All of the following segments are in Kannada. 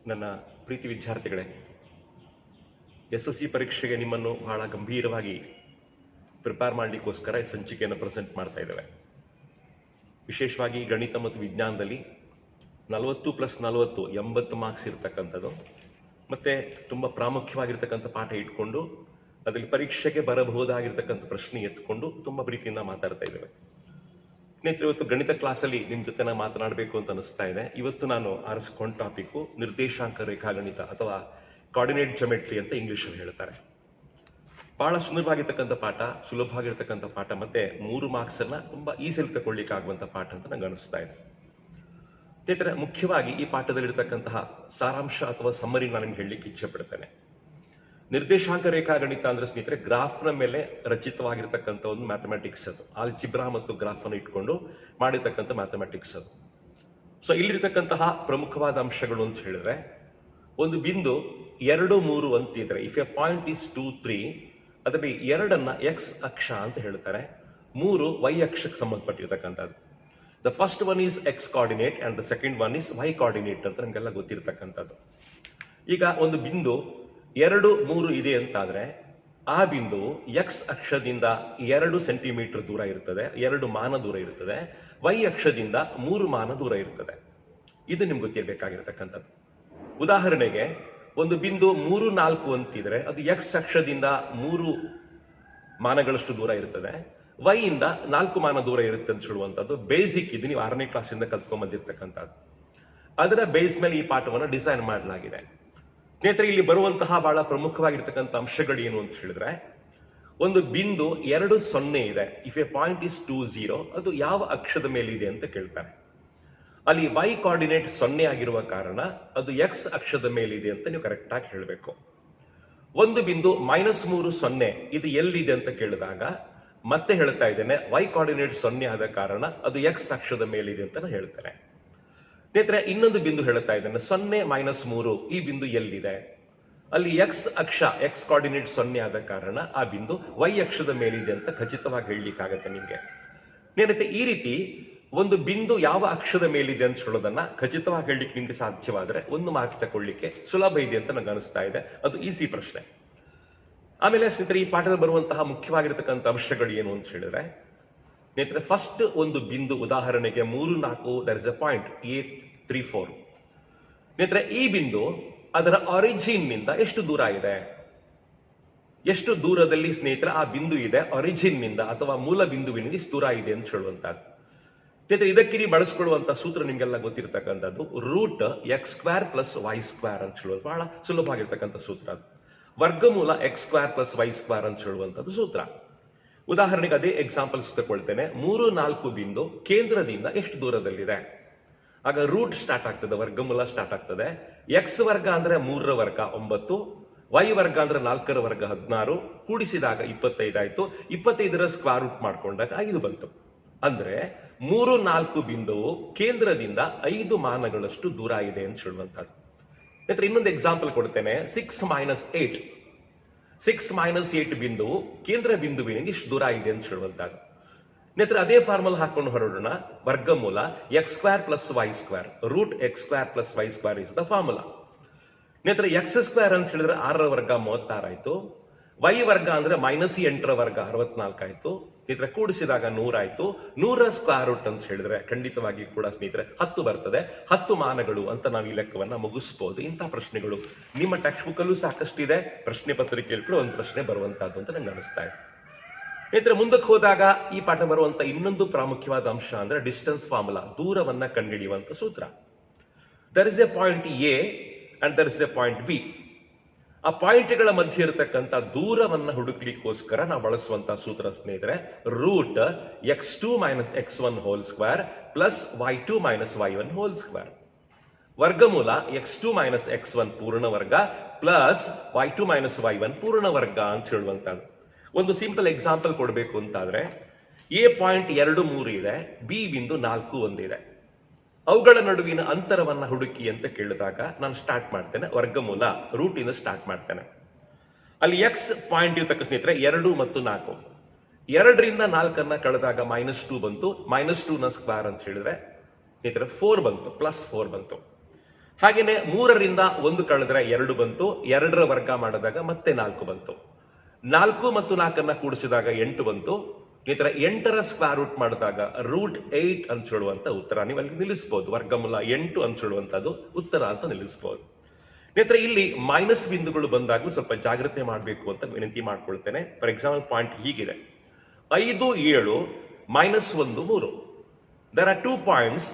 ನನ್ನ ಪ್ರೀತಿ ವಿದ್ಯಾರ್ಥಿಗಳೇ, SSC ಪರೀಕ್ಷೆಗೆ ನಿಮ್ಮನ್ನು ಬಹಳ ಗಂಭೀರವಾಗಿ ಪ್ರಿಪೇರ್ ಮಾಡಲಿಕ್ಕೋಸ್ಕರ ಈ ಸಂಚಿಕೆಯನ್ನು ಪ್ರೆಸೆಂಟ್ ಮಾಡ್ತಾ ಇದ್ದೇವೆ. ವಿಶೇಷವಾಗಿ ಗಣಿತ ಮತ್ತು ವಿಜ್ಞಾನದಲ್ಲಿ 40+40 80 ಮಾರ್ಕ್ಸ್ ಇರತಕ್ಕಂಥದ್ದು, ಮತ್ತು ತುಂಬ ಪ್ರಾಮುಖ್ಯವಾಗಿರ್ತಕ್ಕಂಥ ಪಾಠ ಇಟ್ಕೊಂಡು ಅದರಲ್ಲಿ ಪರೀಕ್ಷೆಗೆ ಬರಬಹುದಾಗಿರ್ತಕ್ಕಂಥ ಪ್ರಶ್ನೆ ಎತ್ಕೊಂಡು ತುಂಬ ಪ್ರೀತಿಯಿಂದ ಮಾತಾಡ್ತಾ ಇದ್ದೇವೆ. ಸ್ನೇಹಿತರೆ, ಇವತ್ತು ಗಣಿತ ಕ್ಲಾಸಲ್ಲಿ ನಿಮ್ಮ ಜೊತೆ ನಾನು ಮಾತನಾಡಬೇಕು ಅಂತ ಅನಿಸ್ತಾ ಇದೆ. ಇವತ್ತು ನಾನು ಆರಿಸ್ಕೊಂಡ ಟಾಪಿಕ್ಕು ನಿರ್ದೇಶಾಂಕ ರೇಖಾಗಣಿತ ಅಥವಾ ಕೋಆರ್ಡಿನೇಟ್ ಜೊಮೆಟ್ರಿ ಅಂತ ಇಂಗ್ಲಿಷಲ್ಲಿ ಹೇಳ್ತಾರೆ. ಬಹಳ ಸುಂದರವಾಗಿರ್ತಕ್ಕಂಥ ಪಾಠ, ಸುಲಭವಾಗಿರ್ತಕ್ಕಂಥ ಪಾಠ, ಮತ್ತೆ 3 ಮಾರ್ಕ್ಸನ್ನು ತುಂಬ ಈಸಿಲಿ ತಗೊಳ್ಳಿಕ್ಕೆ ಆಗುವಂಥ ಪಾಠ ಅಂತ ನಂಗೆ ಅನಿಸ್ತಾ ಇದೆ. ಸ್ನೇಹಿತರೆ, ಮುಖ್ಯವಾಗಿ ಈ ಪಾಠದಲ್ಲಿರ್ತಕ್ಕಂತಹ ಸಾರಾಂಶ ಅಥವಾ ಸಮ್ಮರಿ ನಾನು ನಿಮ್ಗೆ ಹೇಳಲಿಕ್ಕೆ ಇಚ್ಛೆ ಪಡ್ತೇನೆ. ನಿರ್ದೇಶಾಂಕ ರೇಖಾಗಣಿತ ಅಂದ್ರೆ ಸ್ನೇಹಿತರೆ ಗ್ರಾಫ್ನ ಮೇಲೆ ರಚಿತವಾಗಿರ್ತಕ್ಕಂಥ ಒಂದು ಮ್ಯಾಥಮೆಟಿಕ್ಸ್. ಅದು ಆಲ್ಜಿಬ್ರಾ ಮತ್ತು ಗ್ರಾಫ್ ಅನ್ನು ಇಟ್ಕೊಂಡು ಮಾಡಿರ್ತಕ್ಕಂಥ ಮ್ಯಾಥಮೆಟಿಕ್ಸ್ ಅದು. ಸೊ ಇಲ್ಲಿರ್ತಕ್ಕಂತಹ ಪ್ರಮುಖವಾದ ಅಂಶಗಳು ಅಂತ ಹೇಳಿದ್ರೆ, ಒಂದು ಬಿಂದು 2, 3 ಅಂತಿದ್ರೆ, ಇಫ್ ಎ ಪಾಯಿಂಟ್ ಇಸ್ 2, 3, ಅದರಲ್ಲಿ 2 ಎಕ್ಸ್ ಅಕ್ಷ ಅಂತ ಹೇಳ್ತಾರೆ, 3 ವೈ ಅಕ್ಷಕ್ಕೆ ಸಂಬಂಧಪಟ್ಟಿರ್ತಕ್ಕಂಥದ್ದು. The first one is x coordinate and the second one is y coordinate ಅಂತ ನಮಗೆಲ್ಲ ಗೊತ್ತಿರ್ತಕ್ಕಂಥದ್ದು. ಈಗ ಒಂದು ಬಿಂದು 2, 3 ಇದೆ ಅಂತಾದ್ರೆ ಆ ಬಿಂದು ಎಕ್ಸ್ ಅಕ್ಷದಿಂದ 2 ಸೆಂಟಿಮೀಟರ್ ದೂರ ಇರ್ತದೆ, 2 ಮಾನ ದೂರ ಇರ್ತದೆ. ವೈ ಅಕ್ಷದಿಂದ 3 ಮಾನ ದೂರ ಇರ್ತದೆ. ಇದು ನಿಮ್ಗೆ ಗೊತ್ತಿರಬೇಕಾಗಿರ್ತಕ್ಕಂಥದ್ದು. ಉದಾಹರಣೆಗೆ ಒಂದು ಬಿಂದು 3, 4 ಅಂತಿದ್ರೆ ಅದು ಎಕ್ಸ್ ಅಕ್ಷದಿಂದ 3 ಮಾನಗಳಷ್ಟು ದೂರ ಇರ್ತದೆ, ವೈ ಇಂದ 4 ಮಾನ ದೂರ ಇರುತ್ತೆ ಅಂತ ಹೇಳುವಂಥದ್ದು ಬೇಸಿಕ್. ಇದು ನೀವು 6ನೇ ಕ್ಲಾಸಿಂದ ಕಲ್ತ್ಕೊಂಡ್ ಬಂದಿರ್ತಕ್ಕಂಥದ್ದು. ಅದರ ಬೇಸ್ ಮೇಲೆ ಈ ಪಾಠವನ್ನು ಡಿಸೈನ್ ಮಾಡಲಾಗಿದೆ. ಸ್ನೇಹಿತರೆ, ಇಲ್ಲಿ ಬರುವಂತಹ ಬಹಳ ಪ್ರಮುಖವಾಗಿರ್ತಕ್ಕಂಥ ಅಂಶಗಳು ಏನು ಅಂತ ಹೇಳಿದ್ರೆ, ಒಂದು ಬಿಂದು 2, 0 ಇದೆ. ಇಫ್ ಎ ಪಾಯಿಂಟ್ ಇಸ್ 2, 0, ಅದು ಯಾವ ಅಕ್ಷದ ಮೇಲೆ ಇದೆ ಅಂತ ಕೇಳ್ತಾರೆ. ಅಲ್ಲಿ ವೈ ಕೋಆರ್ಡಿನೇಟ್ 0 ಆಗಿರುವ ಕಾರಣ ಅದು ಎಕ್ಸ್ ಅಕ್ಷದ ಮೇಲಿದೆ ಅಂತ ನೀವು ಕರೆಕ್ಟ್ ಆಗಿ ಹೇಳಬೇಕು. ಒಂದು ಬಿಂದು -3, 0, ಇದು ಎಲ್ಲಿದೆ ಅಂತ ಕೇಳಿದಾಗ ಮತ್ತೆ ಹೇಳ್ತಾ ಇದ್ದೇನೆ, ವೈ ಕೋಆರ್ಡಿನೇಟ್ 0 ಆದ ಕಾರಣ ಅದು ಎಕ್ಸ್ ಅಕ್ಷದ ಮೇಲಿದೆ ಅಂತ ನಾನು ಹೇಳ್ತೇನೆ. ಸ್ನೇಹಿತರೆ, ಇನ್ನೊಂದು ಬಿಂದು ಹೇಳ್ತಾ ಇದ್ದೇನೆ, 0, -3, ಈ ಬಿಂದು ಎಲ್ಲಿದೆ? ಅಲ್ಲಿ ಎಕ್ಸ್ ಅಕ್ಷ, ಎಕ್ಸ್ ಕೋಆರ್ಡಿನೇಟ್ 0 ಆದ ಕಾರಣ ಆ ಬಿಂದು ವೈ ಅಕ್ಷದ ಮೇಲಿದೆ ಅಂತ ಖಚಿತವಾಗಿ ಹೇಳಲಿಕ್ಕಾಗತ್ತೆ ನಿಮ್ಗೆ. ಸ್ನೇಹಿತರೆ, ಈ ರೀತಿ ಒಂದು ಬಿಂದು ಯಾವ ಅಕ್ಷದ ಮೇಲಿದೆ ಅಂತ ಹೇಳೋದನ್ನ ಖಚಿತವಾಗಿ ಹೇಳಲಿಕ್ಕೆ ನಿಮ್ಗೆ ಸಾಧ್ಯವಾದ್ರೆ 1 ಮಾರ್ಕ್ ತಗೊಳ್ಳಿಕ್ಕೆ ಸುಲಭ ಇದೆ ಅಂತ ನನಗೆ ಅನಿಸ್ತಾ ಇದೆ. ಅದು ಈಸಿ ಪ್ರಶ್ನೆ. ಆಮೇಲೆ ಸ್ನೇಹಿತರೆ, ಈ ಪಾಠದಲ್ಲಿ ಬರುವಂತಹ ಮುಖ್ಯವಾಗಿರ್ತಕ್ಕಂಥ ಅಂಶಗಳು ಏನು ಅಂತ ಹೇಳಿದ್ರೆ, ಸ್ನೇಹಿತರೆ, ಫಸ್ಟ್ ಒಂದು ಬಿಂದು ಉದಾಹರಣೆಗೆ 3, 4, there is a point A, 3, 4. ಸ್ನೇಹಿತರೆ, ಈ ಬಿಂದು ಅದರ ಆರಿಜಿನ್ ನಿಂದ ಎಷ್ಟು ದೂರ ಇದೆ? ಎಷ್ಟು ದೂರದಲ್ಲಿ ಸ್ನೇಹಿತರೆ ಆ ಬಿಂದು ಇದೆ ಆರಿಜಿನ್ ನಿಂದ ಅಥವಾ ಮೂಲ ಬಿಂದುವಿನಿಂದ ಎಷ್ಟು ದೂರ ಇದೆ ಅಂತ ಹೇಳುವಂತದ್ದು. ಸ್ನೇಹಿತರೆ, ಇದಕ್ಕೆ ನೀವು ಬಳಸ್ಕೊಳ್ಳುವಂತಹ ಸೂತ್ರ ನಿಮ್ಗೆಲ್ಲ ಗೊತ್ತಿರತಕ್ಕಂಥದ್ದು √x² + y² ಅಂತ ಹೇಳುವುದು ಬಹಳ ಸುಲಭವಾಗಿರ್ತಕ್ಕಂಥ ಸೂತ್ರ. ಅದು ವರ್ಗಮೂಲ x² + y² ಅಂತ ಹೇಳುವಂಥದ್ದು ಸೂತ್ರ. ಉದಾಹರಣೆಗೆ ಅದೇ ಎಕ್ಸಾಂಪಲ್ಸ್ ತಗೊಳ್ತೇನೆ. 3, 4 ಬಿಂದು ಕೇಂದ್ರದಿಂದ ಎಷ್ಟು ದೂರದಲ್ಲಿದೆ? ಆಗ ರೂಟ್ ಸ್ಟಾರ್ಟ್ ಆಗ್ತದೆ, ವರ್ಗಮೂಲ ಸ್ಟಾರ್ಟ್ ಆಗ್ತದೆ. ಎಕ್ಸ್ ವರ್ಗ ಅಂದ್ರೆ 3ರ ವರ್ಗ 9, ವೈ ವರ್ಗ ಅಂದ್ರೆ 4ರ ವರ್ಗ 16, ಕೂಡಿಸಿದಾಗ 25 ಆಯ್ತು. 25ರ ಸ್ಕ್ವೇರ್ ರೂಟ್ ಮಾಡ್ಕೊಂಡಾಗ 5 ಬಂತು. ಅಂದ್ರೆ 3, 4 ಬಿಂದುವು ಕೇಂದ್ರದಿಂದ 5 ಮಾನಗಳಷ್ಟು ದೂರ ಇದೆ ಅಂತ ಹೇಳುವಂತದ್ದು. ನಂತರ ಇನ್ನೊಂದು ಎಕ್ಸಾಂಪಲ್ ಕೊಡ್ತೇನೆ, 6, -8. 6, -8 ಬಿಂದುವು ಕೇಂದ್ರ ಬಿಂದುವಿನಿಂದ ಇಷ್ಟು ದೂರ ಇದೆ ಅಂತ ಹೇಳುವಂತದ್ದು. ನಂತರ ಅದೇ ಫಾರ್ಮುಲಾ ಹಾಕೊಂಡು ಹೊರಡೋಣ. ವರ್ಗಮೂಲ x² + y², √x² + y² is the formula. ನಂತರ x² ಅಂತ ಹೇಳಿದ್ರೆ 6ರ ವರ್ಗ 36 ಆಯ್ತು. ವೈ ವರ್ಗ ಅಂದ್ರೆ -8ರ ವರ್ಗ 64 ಆಯ್ತು. ಸ್ನೇಹಿತರೆ, ಕೂಡಿಸಿದಾಗ 100 ಆಯ್ತು. 100ರ ಸ್ಕ್ವೇರ್ ರೂಟ್ ಅಂತ ಹೇಳಿದ್ರೆ ಖಂಡಿತವಾಗಿ ಕೂಡ ಸ್ನೇಹಿತರೆ 10 ಬರ್ತದೆ. 10 ಮಾನಗಳು ಅಂತ ನಾವು ಈ ಲೆಕ್ಕವನ್ನ ಮುಗಿಸಬಹುದು. ಇಂತಹ ಪ್ರಶ್ನೆಗಳು ನಿಮ್ಮ ಟೆಕ್ಸ್ಟ್ ಬುಕ್ ಅಲ್ಲೂ ಸಾಕಷ್ಟು ಇದೆ. ಪ್ರಶ್ನೆ ಪತ್ರಿಕೆಯಲ್ಲಿ ಕೂಡ ಒಂದು ಪ್ರಶ್ನೆ ಬರುವಂತಹದ್ದು ಅಂತ ನಂಗೆ ಅನಿಸ್ತಾ ಇದೆ. ಸ್ನೇಹಿತರೆ, ಮುಂದಕ್ಕೆ ಹೋದಾಗ ಈ ಪಾಠ ಬರುವಂತ ಇನ್ನೊಂದು ಪ್ರಾಮುಖ್ಯವಾದ ಅಂಶ ಅಂದ್ರೆ ಡಿಸ್ಟೆನ್ಸ್ ಫಾರ್ಮುಲಾ, ದೂರವನ್ನ ಕಂಡುಹಿಡಿಯುವಂತ ಸೂತ್ರ. There is a point A and there is a point B. ಆ ಪಾಯಿಂಟ್ಗಳ ಮಧ್ಯೆ ಇರತಕ್ಕಂಥ ದೂರವನ್ನ ಹುಡುಕ್ಲಿಕ್ಕೋಸ್ಕರ ನಾವು ಬಳಸುವಂತಹ ಸೂತ್ರ ಸ್ನೇಹಿತರೆ √x2 - x1² + y2 - y1². ವರ್ಗಮೂಲ x2 - x1 ಪೂರ್ಣ ವರ್ಗ ಪ್ಲಸ್ y2 - y1 ಪೂರ್ಣ ವರ್ಗ ಅಂತ ಹೇಳುವಂತದ್ದು. ಒಂದು ಸಿಂಪಲ್ ಎಕ್ಸಾಂಪಲ್ ಕೊಡಬೇಕು ಅಂತಾದ್ರೆ, A ಪಾಯಿಂಟ್ 2, 3 ಇದೆ, B ಬಿಂದು 4, 1 ಇದೆ. ಅವುಗಳ ನಡುವಿನ ಅಂತರವನ್ನ ಹುಡುಕಿ ಅಂತ ಕೇಳಿದಾಗ ನಾನು ಸ್ಟಾರ್ಟ್ ಮಾಡ್ತೇನೆ, ವರ್ಗಮೂಲ ರೂಟಿಂದ ಸ್ಟಾರ್ಟ್ ಮಾಡ್ತೇನೆ. ಅಲ್ಲಿ ಎಕ್ಸ್ ಪಾಯಿಂಟ್ ಇರ್ತಕ್ಕ ಸ್ನೇಹಿತರೆ 2 ಮತ್ತು 4. 2ರಿಂದ 4 ಕಳೆದಾಗ -2 ಬಂತು. -2ನ ಸ್ಕ್ವೇರ್ ಅಂತ ಹೇಳಿದ್ರೆ ಸ್ನೇಹಿತರೆ 4 ಬಂತು, +4 ಬಂತು. ಹಾಗೇನೆ 3ರಿಂದ 1 ಕಳೆದ್ರೆ 2 ಬಂತು, 2ರ ವರ್ಗ ಮಾಡಿದಾಗ ಮತ್ತೆ 4 ಬಂತು. 4 ಮತ್ತು 4 ಕೂಡಿಸಿದಾಗ 8 ಬಂತು. ಈ ತರ 8ರ ಸ್ಕ್ವೇರ್ ರೂಟ್ ಮಾಡಿದಾಗ √8 ಅಂತ ಹೇಳುವಂತ ಉತ್ತರ ನೀವು ಅಲ್ಲಿ ನಿಲ್ಲಿಸಬಹುದು. ವರ್ಗಮೂಲ 8 ಅಂತ ಹೇಳುವಂತದ್ದು ಉತ್ತರ ಅಂತ ನಿಲ್ಲಿಸಬಹುದು. ಸ್ನೇಹಿತರೆ, ಇಲ್ಲಿ ಮೈನಸ್ ಬಿಂದುಗಳು ಬಂದಾಗ ಸ್ವಲ್ಪ ಜಾಗ್ರತೆ ಮಾಡಬೇಕು ಅಂತ ವಿನಂತಿ ಮಾಡ್ಕೊಳ್ತೇನೆ. ಫಾರ್ ಎಕ್ಸಾಂಪಲ್ ಪಾಯಿಂಟ್ ಹೀಗಿದೆ: 5, 7 -1, 3. There are 2 points.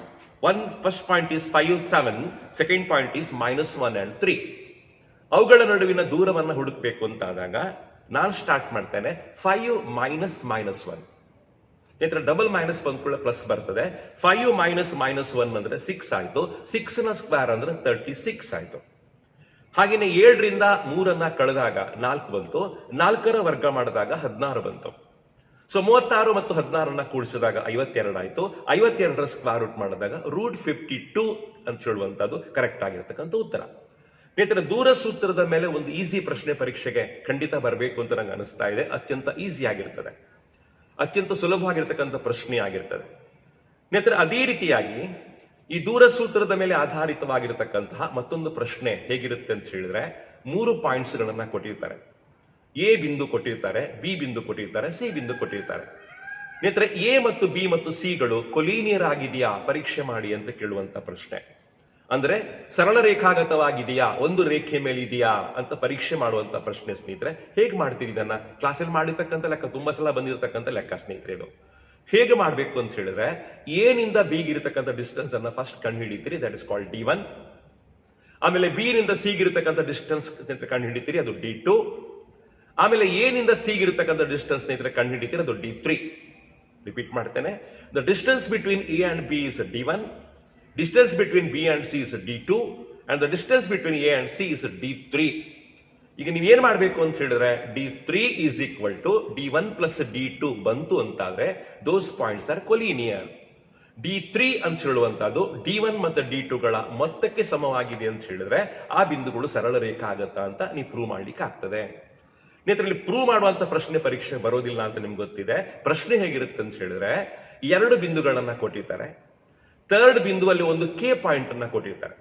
First point is 5, 7. Second point is -1 and 3. ಅವುಗಳ ನಡುವಿನ ದೂರವನ್ನು ಹುಡುಕಬೇಕು ಅಂತಾದಾಗ ನಾನು ಸ್ಟಾರ್ಟ್ ಮಾಡ್ತೇನೆ 5 -1. ನಂತರ ಡಬಲ್ ಮೈನಸ್ ಬಂದ್ಕೊಳ್ಳೋ ಪ್ಲಸ್ ಬರ್ತದೆ. 5 -1 ಅಂದ್ರೆ 6 ಆಯ್ತು. 6ನ ಸ್ಕ್ವೇರ್ ಅಂದ್ರೆ 36 ಆಯ್ತು. ಹಾಗೇನೆ 7ರಿಂದ 3 ಕಳೆದಾಗ 4 ಬಂತು. 4ರ ವರ್ಗ ಮಾಡಿದಾಗ 16 ಬಂತು. ಸೊ 36 ಮತ್ತು 16 ಕೂಡಿಸಿದಾಗ 52 ಆಯ್ತು. 52ರ ಸ್ಕ್ವೇರ್ ರೂಟ್ ಮಾಡಿದಾಗ √52 ಅಂತ ಹೇಳುವಂತದ್ದು ಕರೆಕ್ಟ್ ಆಗಿರತಕ್ಕಂಥ ಉತ್ತರ. ಸ್ನೇಹಿತರೆ, ದೂರ ಸೂತ್ರದ ಮೇಲೆ ಒಂದು ಈಸಿ ಪ್ರಶ್ನೆ ಪರೀಕ್ಷೆಗೆ ಖಂಡಿತ ಬರಬೇಕು ಅಂತ ನಂಗೆ ಅನಿಸ್ತಾ ಇದೆ. ಅತ್ಯಂತ ಈಸಿ ಆಗಿರ್ತದೆ, ಅತ್ಯಂತ ಸುಲಭವಾಗಿರ್ತಕ್ಕಂಥ ಪ್ರಶ್ನೆ ಆಗಿರ್ತದೆ. ಸ್ನೇಹಿತರೆ, ಅದೇ ರೀತಿಯಾಗಿ ಈ ದೂರ ಸೂತ್ರದ ಮೇಲೆ ಆಧಾರಿತವಾಗಿರತಕ್ಕಂತಹ ಮತ್ತೊಂದು ಪ್ರಶ್ನೆ ಹೇಗಿರುತ್ತೆ ಅಂತ ಹೇಳಿದ್ರೆ, 3 ಪಾಯಿಂಟ್ಸ್ ಗಳನ್ನ ಕೊಟ್ಟಿರ್ತಾರೆ. ಎ ಬಿಂದು ಕೊಟ್ಟಿರ್ತಾರೆ, ಬಿ ಬಿಂದು ಕೊಟ್ಟಿರ್ತಾರೆ, ಸಿ ಬಿಂದು ಕೊಟ್ಟಿರ್ತಾರೆ. ಸ್ನೇಹಿತರೆ, ಎ ಮತ್ತು ಬಿ ಮತ್ತು ಸಿಗಳು ಕೊಲೀನಿಯರ್ ಆಗಿದೆಯಾ ಪರೀಕ್ಷೆ ಮಾಡಿ ಅಂತ ಕೇಳುವಂತ ಪ್ರಶ್ನೆ. ಅಂದ್ರೆ ಸರಳ ರೇಖಾಗತವಾಗಿದೆಯಾ, ಒಂದು ರೇಖೆ ಮೇಲೆ ಇದೆಯಾ ಅಂತ ಪರೀಕ್ಷೆ ಮಾಡುವಂತ ಪ್ರಶ್ನೆ. ಸ್ನೇಹಿತರೆ, ಹೇಗೆ ಮಾಡ್ತೀರಿ ಇದನ್ನ? ಕ್ಲಾಸಲ್ಲಿ ಮಾಡಿರ್ತಕ್ಕಂಥ ಲೆಕ್ಕ, ತುಂಬಾ ಸಲ ಬಂದಿರತಕ್ಕಂಥ ಲೆಕ್ಕ ಸ್ನೇಹಿತರೆ. ಇದು ಹೇಗೆ ಮಾಡಬೇಕು ಅಂತ ಹೇಳಿದ್ರೆ, ಎ ನಿಂದ ಬಿ ಗಿರತಕ್ಕಂಥ ಡಿಸ್ಟೆನ್ಸ್ ಅನ್ನ ಫಸ್ಟ್ ಕಂಡು ಹಿಡಿತೀರಿ, ದಟ್ ಇಸ್ ಕಾಲ್ಡ್ D1. ಆಮೇಲೆ ಬಿ ನಿಂದ ಸಿ ಗಿರತಕ್ಕಂಥ ಡಿಸ್ಟೆನ್ಸ್ ಕಂಡು ಹಿಡಿತೀರಿ, ಅದು D2. ಆಮೇಲೆ ಎ ನಿಂದ ಸಿ ಗಿರತಕ್ಕಂಥ ಡಿಸ್ಟೆನ್ಸ್ ಸ್ನೇಹಿತರೆ ಕಂಡು ಹಿಡಿತೀರಿ, ಅದು D3. ರಿಪೀಟ್ ಮಾಡ್ತೇನೆ: the distance between A and B is D1, distance between B and C is D2, and the distance between A and C is D3. ಈಗ ನೀವು ಏನ್ ಮಾಡಬೇಕು ಅಂತ ಹೇಳಿದ್ರೆ, D3 is equal to D1 plus D2 ಬಂತು ಅಂತಾದ್ರೆ ದೋಸ್ ಪಾಯಿಂಟ್ಸ್ ಆರ್ ಕೊಲೀನಿಯರ್. D3 ಅಂತ ಹೇಳುವಂತದ್ದು D1 ಮತ್ತು D2ಗಳ ಮೊತ್ತಕ್ಕೆ ಸಮವಾಗಿದೆ ಅಂತ ಹೇಳಿದ್ರೆ ಆ ಬಿಂದುಗಳು ಸರಳ ರೇಖಾ ಆಗತ್ತಾ ಅಂತ ನೀವು ಪ್ರೂವ್ ಮಾಡ್ಲಿಕ್ಕೆ ಆಗ್ತದೆ. ಸ್ನೇಹಿತರಲ್ಲಿ, ಪ್ರೂವ್ ಮಾಡುವಂತ ಪ್ರಶ್ನೆ ಪರೀಕ್ಷೆ ಬರೋದಿಲ್ಲ ಅಂತ ನಿಮ್ಗೆ ಗೊತ್ತಿದೆ. ಪ್ರಶ್ನೆ ಹೇಗಿರುತ್ತೆ ಅಂತ ಹೇಳಿದ್ರೆ, 2 ಬಿಂದುಗಳನ್ನ ಕೊಟ್ಟಿರ್ತಾರೆ. ಥರ್ಡ್ ಬಿಂದುವಲ್ಲಿ ಒಂದು ಕೆ ಪಾಯಿಂಟ್ ಅನ್ನ ಕೊಟ್ಟಿರ್ತಾರೆ.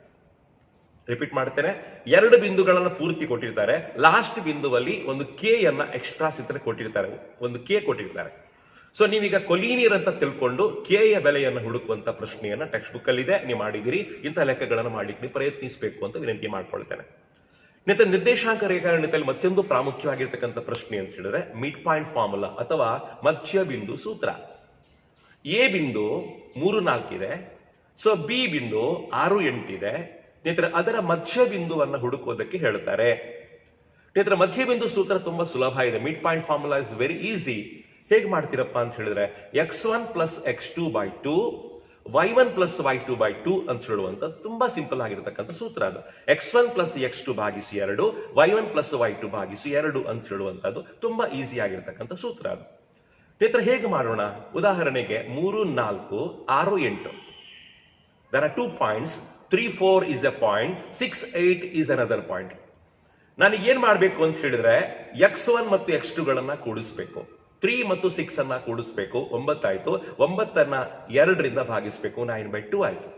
ರಿಪೀಟ್ ಮಾಡ್ತೇನೆ: 2 ಬಿಂದುಗಳನ್ನ ಪೂರ್ತಿ ಕೊಟ್ಟಿರ್ತಾರೆ. ಲಾಸ್ಟ್ ಬಿಂದುವಲ್ಲಿ ಒಂದು ಕೆ ಯನ್ನ ಎಕ್ಸ್ಟ್ರಾ ಚಿತ್ರ ಕೊಟ್ಟಿರ್ತಾರೆ, ಒಂದು ಕೆ ಕೊಟ್ಟಿರ್ತಾರೆ. ಸೊ ನೀವೀಗ ಕೊಲೀನಿಯರ್ ಅಂತ ತಿಳ್ಕೊಂಡು ಕೆ ಯ ಬೆಲೆಯನ್ನು ಹುಡುಕುವಂತ ಪ್ರಶ್ನೆಯನ್ನ ಟೆಕ್ಸ್ಟ್ ಬುಕ್ ಅಲ್ಲಿ ಇದೆ, ನೀವು ಮಾಡಿದಿರಿ. ಇಂತಹ ಲೆಕ್ಕಗಳನ್ನು ಮಾಡ್ಲಿಕ್ಕೆ ಪ್ರಯತ್ನಿಸಬೇಕು ಅಂತ ವಿನಂತಿ ಮಾಡ್ಕೊಳ್ತೇನೆ. ಮತ್ತೆ ನಿರ್ದೇಶಾಂಕ ರೇಖಾಗಣಿತದಲ್ಲಿ ಮತ್ತೊಂದು ಪ್ರಾಮುಖ್ಯವಾಗಿರ್ತಕ್ಕಂಥ ಪ್ರಶ್ನೆ ಅಂತ ಹೇಳಿದ್ರೆ ಮಿಡ್ ಪಾಯಿಂಟ್ ಫಾರ್ಮುಲಾ ಅಥವಾ ಮಧ್ಯ ಬಿಂದು ಸೂತ್ರ. ಎ ಬಿಂದು 3, 4 ಇದೆ. ಸೊ ಬಿ ಬಿಂದು 6, 8 ಇದೆ. ಸ್ನೇಹಿತರೆ, ಅದರ ಮಧ್ಯ ಬಿಂದುವನ್ನ ಹುಡುಕೋದಕ್ಕೆ ಹೇಳ್ತಾರೆ. ಸ್ನೇಹಿತರೆ, ಮಧ್ಯ ಬಿಂದು ಸೂತ್ರ ತುಂಬಾ ಸುಲಭ ಇದೆ. Mid point formula is very easy. ಹೇಗೆ ಮಾಡ್ತೀರಪ್ಪ ಅಂತ ಹೇಳಿದ್ರೆ, x1 plus x2/2 y1 plus y2/2 ಅಂತ ಹೇಳುವಂತ ತುಂಬಾ ಸಿಂಪಲ್ ಆಗಿರತಕ್ಕಂಥ ಸೂತ್ರ. ಅದು x1 ಪ್ಲಸ್ x2 ಭಾಗಿಸಿ 2, y1 ಪ್ಲಸ್ y2 ಭಾಗಿಸಿ 2 ಅಂತ ಹೇಳುವಂತದ್ದು ತುಂಬಾ ಈಸಿ ಆಗಿರತಕ್ಕಂಥ ಸೂತ್ರ. ಅದು ಸ್ನೇಹಿತರೆ, ಹೇಗೆ ಮಾಡೋಣ? ಉದಾಹರಣೆಗೆ 3, 4, 6, 8. There are 2 points. 3, 4 is a point. 6, 8 is another point. ನಾನು ಏನ್ ಮಾಡ್ಬೇಕು ಅಂತ ಹೇಳಿದ್ರೆ, x1 ಮತ್ತು x2 ಗಳನ್ನ ಕೂಡಿಸ್ಬೇಕು. 3 ಮತ್ತು 6 ಅನ್ನ ಕೂಡಿಸ್ಬೇಕು, 9 ಆಯ್ತು. 9ಅನ್ನ 2ರಿಂದ ಭಾಗಿಸ್ಬೇಕು, 9/2 ಆಯ್ತು.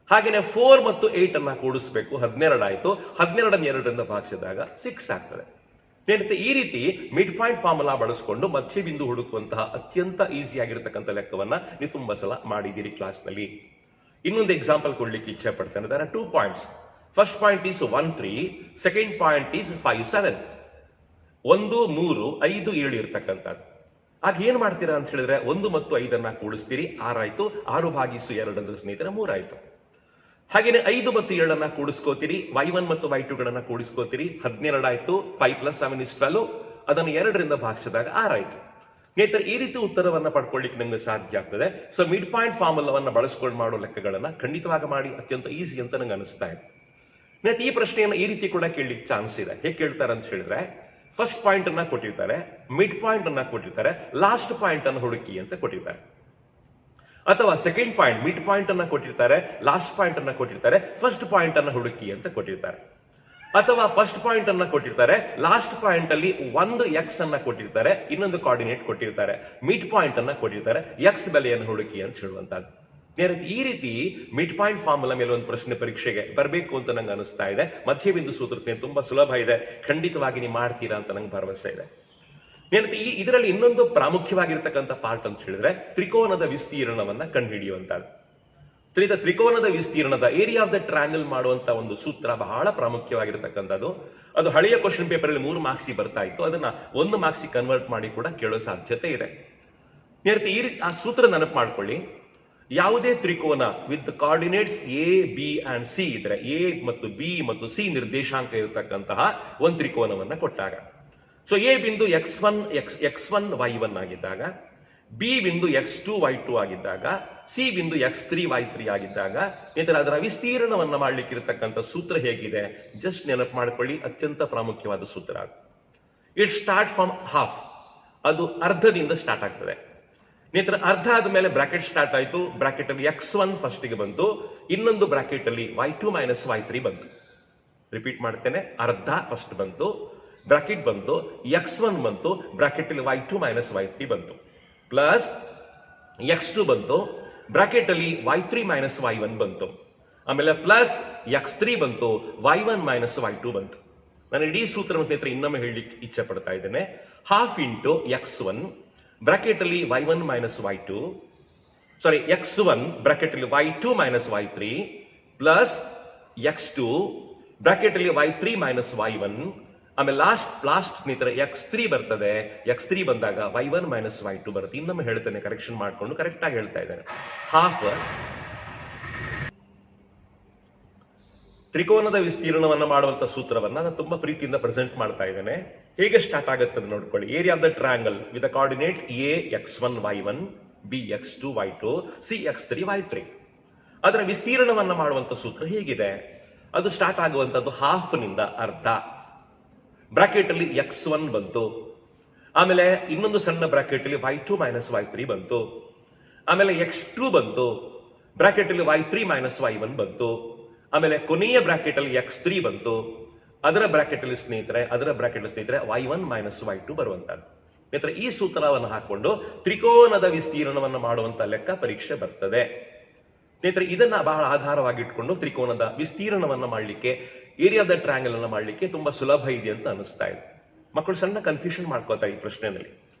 ಹಾಗೇನೆ 4 ಮತ್ತು 8 ಅನ್ನ ಕೂಡಿಸ್ಬೇಕು, 12 ಆಯ್ತು. 12ಅನ್ನ 2ರಿಂದ ಭಾಗಿಸಿದಾಗ 6 ಆಗ್ತದೆ. ಈ ರೀತಿ ಮಿಡ್ ಪಾಯಿಂಟ್ ಫಾರ್ಮುಲಾ ಬಳಸಿಕೊಂಡು ಮಧ್ಯ ಬಿಂದು ಹುಡುಕುವಂತಹ ಅತ್ಯಂತ ಈಸಿ ಆಗಿರತಕ್ಕಂಥ ಲೆಕ್ಕವನ್ನ ನೀವು ತುಂಬಾ ಸಲ ಮಾಡಿದ್ದೀರಿ ಕ್ಲಾಸ್ ನಲ್ಲಿ. ಇನ್ನೊಂದು ಎಕ್ಸಾಂಪಲ್ ಕೊಡ್ಲಿಕ್ಕೆ ಇಚ್ಛೆ ಪಡ್ತೇನೆ. there are 2 points. First point is 1, 3. Second point is 5, 7. 1, 3, 5, 7 ಇರ್ತಕ್ಕಂಥದ್ದು. ಆಗ ಏನ್ ಮಾಡ್ತೀರಾ ಅಂತ ಹೇಳಿದ್ರೆ, 1 ಮತ್ತು 5ಅನ್ನ ಕೂಡಿಸ್ತೀರಿ, 6 ಆಯ್ತು. 6 ಭಾಗಿಸು 2 ಅಂದ್ರೆ ಸ್ನೇಹಿತರೆ 3 ಆಯ್ತು. ಹಾಗೇನೆ 5 ಮತ್ತು 7ಅನ್ನ ಕೂಡಿಸ್ಕೋತೀರಿ, y1 ಮತ್ತು y2 ಗಳನ್ನ ಕೂಡಿಸ್ಕೋತೀರಿ, 12 ಆಯ್ತು. 5 + 7 is 12. ಅದನ್ನು 2ರಿಂದ ಭಾಗಿಸಿದಾಗ 6 ಆಯ್ತು. ಸ್ನೇಹಿತರೆ, ಈ ರೀತಿ ಉತ್ತರವನ್ನ ಪಡ್ಕೊಳ್ಳಿಕ್ಕೆ ನಿಮಗೆ ಸಾಧ್ಯ ಆಗ್ತದೆ. ಸೊ ಮಿಡ್ ಪಾಯಿಂಟ್ ಫಾರ್ಮುಲಾವನ್ನ ಬಳಸ್ಕೊಂಡು ಮಾಡೋ ಲೆಕ್ಕಗಳನ್ನ ಖಂಡಿತವಾಗಿ ಮಾಡಿ, ಅತ್ಯಂತ ಈಸಿ ಅಂತ ನಂಗೆ ಅನಿಸ್ತಾ ಇದೆ. ಸ್ನೇಹಿತರೆ, ಈ ಪ್ರಶ್ನೆಯನ್ನ ಈ ರೀತಿ ಕೂಡ ಕೇಳಲಿಕ್ಕೆ ಚಾನ್ಸ್ ಇದೆ. ಹೇಗೆ ಕೇಳ್ತಾರೆ ಅಂತ ಹೇಳಿದ್ರೆ, ಫಸ್ಟ್ ಪಾಯಿಂಟ್ ಅನ್ನ ಕೊಟ್ಟಿರ್ತಾರೆ, ಮಿಡ್ ಪಾಯಿಂಟ್ ಅನ್ನ ಕೊಟ್ಟಿರ್ತಾರೆ, ಲಾಸ್ಟ್ ಪಾಯಿಂಟ್ ಅನ್ನು ಹುಡುಕಿ ಅಂತ ಕೊಟ್ಟಿರ್ತಾರೆ. ಅಥವಾ ಸೆಕೆಂಡ್ ಪಾಯಿಂಟ್, ಮಿಡ್ ಪಾಯಿಂಟ್ ಅನ್ನ ಕೊಟ್ಟಿರ್ತಾರೆ, ಲಾಸ್ಟ್ ಪಾಯಿಂಟ್ ಅನ್ನ ಕೊಟ್ಟಿರ್ತಾರೆ, ಫಸ್ಟ್ ಪಾಯಿಂಟ್ ಅನ್ನ ಹುಡುಕಿ ಅಂತ ಕೊಟ್ಟಿರ್ತಾರೆ. ಅಥವಾ ಫಸ್ಟ್ ಪಾಯಿಂಟ್ ಅನ್ನ ಕೊಟ್ಟಿರ್ತಾರೆ, ಲಾಸ್ಟ್ ಪಾಯಿಂಟ್ ಅಲ್ಲಿ ಒಂದು ಎಕ್ಸ್ ಅನ್ನ ಕೊಟ್ಟಿರ್ತಾರೆ, ಇನ್ನೊಂದು ಕೋಆರ್ಡಿನೇಟ್ ಕೊಟ್ಟಿರ್ತಾರೆ, ಮಿಡ್ ಪಾಯಿಂಟ್ ಅನ್ನ ಕೊಟ್ಟಿರ್ತಾರೆ, ಎಕ್ಸ್ ಬೆಲೆಯನ್ನು ಹುಡುಕಿ ಅಂತ ಹೇಳುವಂತದ್ದು. ಈ ರೀತಿ ಮಿಡ್ ಪಾಯಿಂಟ್ ಫಾರ್ಮುಲಾ ಮೇಲೆ ಒಂದು ಪ್ರಶ್ನೆ ಪರೀಕ್ಷೆಗೆ ಬರಬೇಕು ಅಂತ ನಂಗೆ ಅನಿಸ್ತಾ ಇದೆ. ಮಧ್ಯಬಿಂದು ಸೂತ್ರತೆ ತುಂಬಾ ಸುಲಭ ಇದೆ, ಖಂಡಿತವಾಗಿ ನೀವು ಮಾಡ್ತೀರಾ ಅಂತ ನಂಗೆ ಭರವಸೆ ಇದೆ. ಇದರಲ್ಲಿ ಇನ್ನೊಂದು ಪ್ರಾಮುಖ್ಯವಾಗಿರ್ತಕ್ಕಂಥ ಪಾರ್ಟ್ ಅಂತ ಹೇಳಿದ್ರೆ ತ್ರಿಕೋನದ ವಿಸ್ತೀರ್ಣವನ್ನ ಕಂಡುಹಿಡಿಯುವಂತದ್ದು. ತ್ರಿಕೋನದ ವಿಸ್ತೀರ್ಣದ ಏರಿಯಾ ಆಫ್ ದ ಟ್ರಯಾಂಗಲ್ ಮಾಡುವಂತ ಒಂದು ಸೂತ್ರ ಬಹಳ ಪ್ರಾಮುಖ್ಯವಾಗಿರ್ತಕ್ಕಂಥದ್ದು. ಅದು ಹಳೆಯ ಕ್ವಶನ್ ಪೇಪರ್ ಅಲ್ಲಿ 3 ಮಾರ್ಕ್ಸ್ ಬರ್ತಾ ಇತ್ತು, ಅದನ್ನ 1 ಮಾರ್ಕ್ಸ್ ಕನ್ವರ್ಟ್ ಮಾಡಿ ಕೂಡ ಕೇಳೋ ಸಾಧ್ಯತೆ ಇದೆ. ಆ ಸೂತ್ರ ನೆನಪು ಮಾಡ್ಕೊಳ್ಳಿ. ಯಾವುದೇ ತ್ರಿಕೋನ with coordinates A B and C ಇದ್ರೆ, ಎ ಮತ್ತು ಬಿ ಮತ್ತು ಸಿ ನಿರ್ದೇಶಾಂಕ ಇರತಕ್ಕಂತಹ ಒಂದು ತ್ರಿಕೋನವನ್ನ ಕೊಟ್ಟಾಗ, ಸೊ ಎ ಬಿಂದು x1 y1 ಆಗಿದ್ದಾಗ, ಬಿ ಬಿಂದು x2 y2 ಆಗಿದ್ದಾಗ, ಸಿ ಬಿಂದು x3 y3 ಆಗಿದ್ದಾಗ, ಅದರ ವಿಸ್ತೀರ್ಣವನ್ನ ಮಾಡ್ಲಿಕ್ಕಿರತಕ್ಕಂಥ ಸೂತ್ರ ಹೇಗಿದೆ ಜಸ್ಟ್ ನೆನಪು ಮಾಡ್ಕೊಳ್ಳಿ. ಅತ್ಯಂತ ಪ್ರಾಮುಖ್ಯವಾದ ಸೂತ್ರ. ಇಟ್ ಸ್ಟಾರ್ಟ್ ಫ್ರಮ್ ಹಾಫ್, ಅದು ಅರ್ಧದಿಂದ ಸ್ಟಾರ್ಟ್ ಆಗ್ತದೆ. ಅರ್ಧ ಆದ್ಮೇಲೆ ಬ್ರಾಕೆಟ್ ಸ್ಟಾರ್ಟ್ ಆಯ್ತು. ಬ್ರಾಕೆಟ್ ಅಲ್ಲಿ x1 ಫಸ್ಟ್ ಗೆ ಬಂತು, ಇನ್ನೊಂದು ಬ್ರಾಕೆಟ್ ಅಲ್ಲಿ y2 ಮೈನಸ್ y3 ಬಂತು. ರಿಪೀಟ್ ಮಾಡ್ತೇನೆ, ಅರ್ಧ ಫಸ್ಟ್ ಬಂತು, ಬ್ರಾಕೆಟ್ ಬಂತು, x1 ಬಂತು, ಬ್ರಾಕೆಟ್ ಅಲ್ಲಿ y2 ಮೈನಸ್ y3 ಬಂತು, ಪ್ಲಸ್ x2 ಬಂತು, ಬ್ರಾಕೆಟ್ ಅಲ್ಲಿ y3 ಮೈನಸ್ y1 ಬಂತು, ಆಮೇಲೆ ಪ್ಲಸ್ x3 ಬಂತು, y1 ಮೈನಸ್ y2 ಬಂತು. ನಾನು ಇಡೀ ಸೂತ್ರ ಇನ್ನೊಮ್ಮೆ ಹೇಳಲಿಕ್ಕೆ ಇಚ್ಛೆ ಪಡ್ತಾ ಇದ್ದೇನೆ. ಹಾಫ್ ಇಂಟು x1 ಬ್ರಾಕೆಟ್ ಅಲ್ಲಿ y1 ಮೈನಸ್ y2, ಸಾರಿ x1 ಬ್ರಾಕೆಟ್ ಅಲ್ಲಿ y2 minus y3 plus x2 bracket ಅಲ್ಲಿ y3 ಮೈನಸ್ y1, ಆಮೇಲೆ ಲಾಸ್ಟ್ ಸ್ನೇಹಿತರೆ x3 ಬರ್ತದೆ. x3 ಬಂದಾಗ y1 ಮೈನಸ್ y2 ಬರುತ್ತೆ. ಇನ್ನೊಮ್ಮೆ ಹೇಳ್ತೇನೆ, ಕರೆಕ್ಷನ್ ಮಾಡ್ಕೊಂಡು ಕರೆಕ್ಟ್ ಆಗಿ ಹೇಳ್ತಾ ಇದ್ದೇನೆ. ಹಾಫ್ ತ್ರಿಕೋನದ ವಿಸ್ತೀರ್ಣವನ್ನ ಮಾಡುವಂತ ಸೂತ್ರವನ್ನ ನಾನು ತುಂಬಾ ಪ್ರೀತಿಯಿಂದ ಪ್ರೆಸೆಂಟ್ ಮಾಡ್ತಾ ಇದ್ದೇನೆ. ಹೇಗೆ ಸ್ಟಾರ್ಟ್ ಆಗುತ್ತೆ ನೋಡ್ಕೊಳ್ಳಿ. Area of the triangle with coordinate A x1 y1, B x2 y2, C x3 y3. ಅದರ ವಿಸ್ತೀರ್ಣವನ್ನ ಮಾಡುವಂತ ಸೂತ್ರ ಹೇಗಿದೆ? ಅದು ಸ್ಟಾರ್ಟ್ ಆಗುವಂತದ್ದು ಹಾಫ್ ನಿಂದ ಅರ್ಧ. ಬ್ರಾಕೆಟ್ ಅಲ್ಲಿ x1 ಬಂತು, ಆಮೇಲೆ ಇನ್ನೊಂದು ಸಣ್ಣ ಬ್ರಾಕೆಟ್ ಅಲ್ಲಿ y2 ಮೈನಸ್ y3 ಬಂತು, ಆಮೇಲೆ x2 ಬಂತು, ಬ್ರಾಕೆಟ್ ಅಲ್ಲಿ y3 ಮೈನಸ್ y1 ಬಂತು, ಆಮೇಲೆ ಕೊನೆಯ ಬ್ರಾಕೆಟ್ ಅಲ್ಲಿ x3 ಬಂತು, ಅದರ ಬ್ರಾಕೆಟ್ ಅಲ್ಲಿ ಸ್ನೇಹಿತರೆ y1 ಮೈನಸ್ y2 ಬರುವಂತದ್ದು. ಈ ಸೂತ್ರವನ್ನು ಹಾಕೊಂಡು ತ್ರಿಕೋನದ ವಿಸ್ತೀರ್ಣವನ್ನು ಮಾಡುವಂತ ಲೆಕ್ಕ ಪರೀಕ್ಷೆ ಬರ್ತದೆ. ಸ್ನೇಹಿತರೆ, ಇದನ್ನ ಬಹಳ ಆಧಾರವಾಗಿಟ್ಕೊಂಡು ತ್ರಿಕೋನದ ವಿಸ್ತೀರ್ಣವನ್ನ ಮಾಡಲಿಕ್ಕೆ, ಏರಿಯಾ ಆಫ್ ದ ಟ್ರಯಾಂಗಲ್ ಅನ್ನ ಮಾಡಲಿಕ್ಕೆ ತುಂಬಾ ಸುಲಭ ಇದೆ ಅಂತ ಅನಿಸ್ತಾ ಇದೆ. ಮಕ್ಕಳು ಸಣ್ಣ ಕನ್ಫ್ಯೂಷನ್ ಮಾಡ್ಕೋತಾರೆ ಈ ಪ್ರಶ್ನೆಯಲ್ಲಿ.